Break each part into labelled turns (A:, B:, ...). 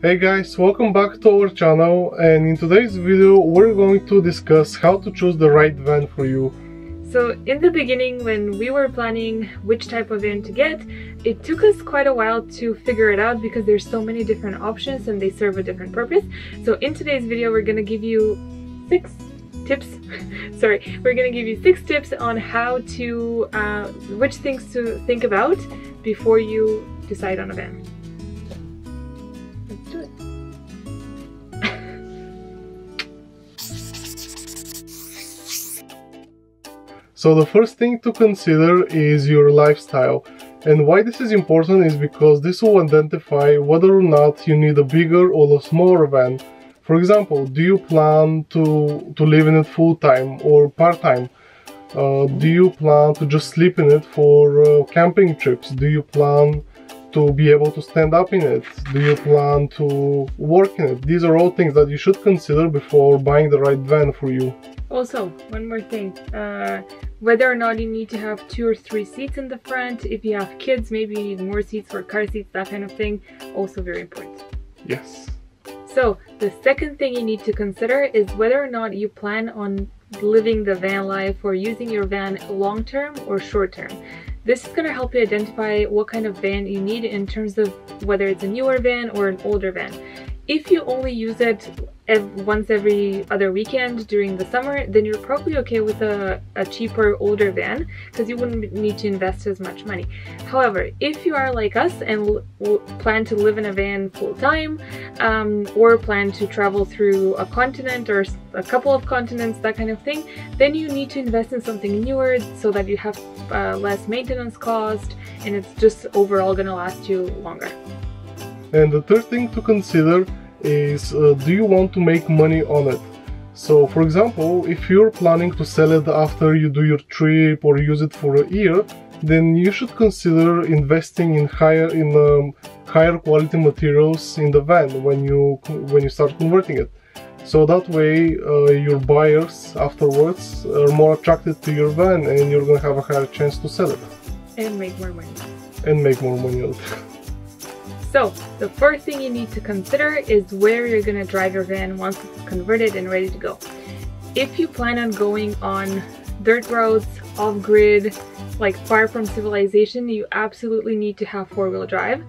A: Hey guys, welcome back to our channel, and in today's video we're going to discuss how to choose the right van for you.
B: So in the beginning, when we were planning which type of van to get, it took us quite a while to figure it out because there's so many different options and they serve a different purpose. So in today's video we're going to give you 6 tips we're going to give you 6 tips on how to which things to think about before you decide on a van. Let's do it.
A: So the first thing to consider is your lifestyle, and why this is important is because this will identify whether or not you need a bigger or a smaller van. For example, do you plan to live in it full-time or part-time? Do you plan to just sleep in it for camping trips? Do you plan to be able to stand up in it? Do you plan to work in it? These are all things that you should consider before buying the right van for you.
B: Also, one more thing, whether or not you need to have 2 or 3 seats in the front. If you have kids, maybe you need more seats for car seats, that kind of thing, also very important.
A: Yes.
B: So the second thing you need to consider is whether or not you plan on living the van life or using your van long term or short term. This is going to help you identify what kind of van you need in terms of whether it's a newer van or an older van. If you only use it once every other weekend during the summer, then you're probably okay with a cheaper older van because you wouldn't need to invest as much money. However, if you are like us and plan to live in a van full-time, or plan to travel through a continent or a couple of continents, that kind of thing, then you need to invest in something newer so that you have less maintenance cost and it's just overall going to last you longer.
A: And the third thing to consider is, do you want to make money on it? So for example, if you're planning to sell it after you do your trip or use it for a year, then you should consider investing in higher quality materials in the van when you start converting it. So that way your buyers afterwards are more attracted to your van and you're gonna have a higher chance to sell it.
B: And make more money.
A: And make more money on it.
B: So the first thing you need to consider is where you're going to drive your van once it's converted and ready to go. If you plan on going on dirt roads, off-grid, like far from civilization, you absolutely need to have 4-wheel drive.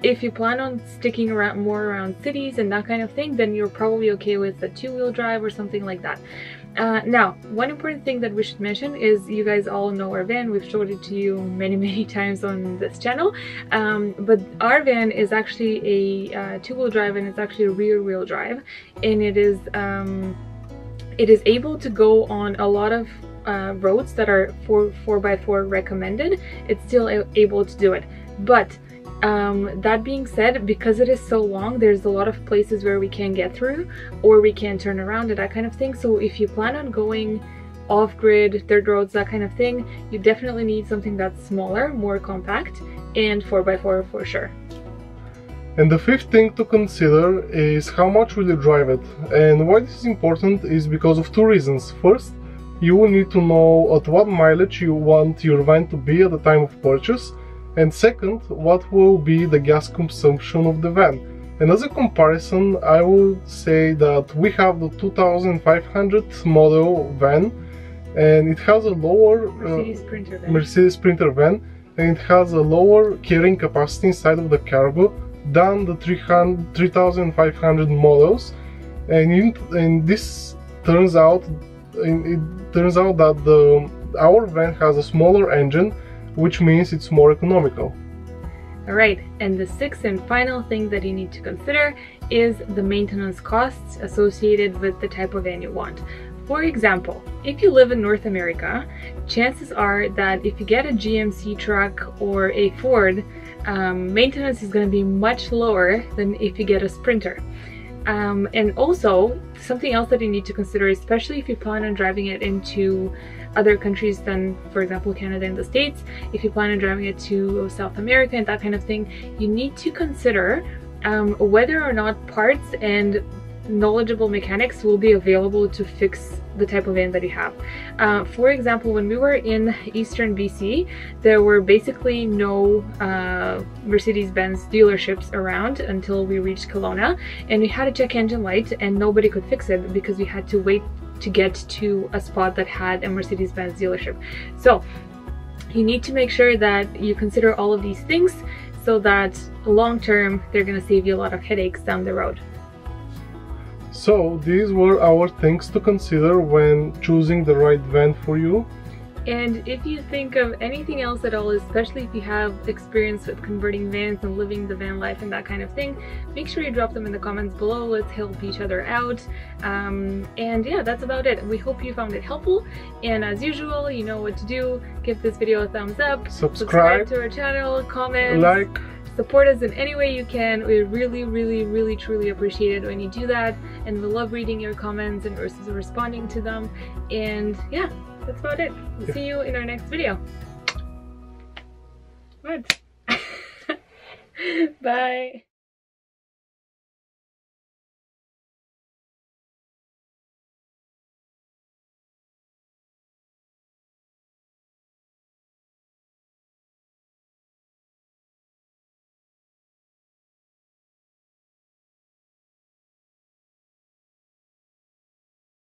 B: If you plan on sticking more around cities and that kind of thing, then you're probably okay with a 2-wheel drive or something like that. Now, one important thing that we should mention is you guys all know our van. We've showed it to you many times on this channel, but our van is actually a 2-wheel drive, and it's actually a rear-wheel drive, and it is able to go on a lot of roads that are 4x4 recommended. It's still able to do it, but that being said, because it is so long, there's a lot of places where we can't get through or we can't turn around and that kind of thing. So if you plan on going off-grid, dirt roads, that kind of thing, you definitely need something that's smaller, more compact, and 4x4 for sure.
A: And the fifth thing to consider is how much will you drive it. And why this is important is because of 2 reasons. First, you will need to know at what mileage you want your van to be at the time of purchase. And second, what will be the gas consumption of the van. And as a comparison, I will say that we have the 2500 model van, and it has a lower Mercedes Sprinter van, and it has a lower carrying capacity inside of the cargo than the 3500 models. And this turns out, that our van has a smaller engine, which means it's more economical.
B: Alright, and the 6th and final thing that you need to consider is the maintenance costs associated with the type of van you want. For example, if you live in North America, chances are that if you get a GMC truck or a Ford, maintenance is going to be much lower than if you get a Sprinter. And also, something else that you need to consider, especially if you plan on driving it into other countries than, for example, Canada and the States, if you plan on driving it to South America and that kind of thing, you need to consider whether or not parts and knowledgeable mechanics will be available to fix the type of van that you have. For example, when we were in Eastern BC, there were basically no Mercedes-Benz dealerships around until we reached Kelowna, and we had a check engine light and nobody could fix it because we had to wait to get to a spot that had a Mercedes-Benz dealership. So you need to make sure that you consider all of these things so that long term they're going to save you a lot of headaches down the road.
A: So these were our things to consider when choosing the right van for you.
B: And if you think of anything else at all, especially if you have experience with converting vans and living the van life and that kind of thing, make sure you drop them in the comments below. Let's help each other out. And yeah, that's about it. We hope you found it helpful. And as usual, you know what to do. Give this video a thumbs up. Subscribe to our channel. Comment.
A: Like.
B: Support us in any way you can. We really truly appreciate it when you do that. And we love reading your comments and responding to them. And yeah. That's about it. We'll see you in our next video. What? Bye.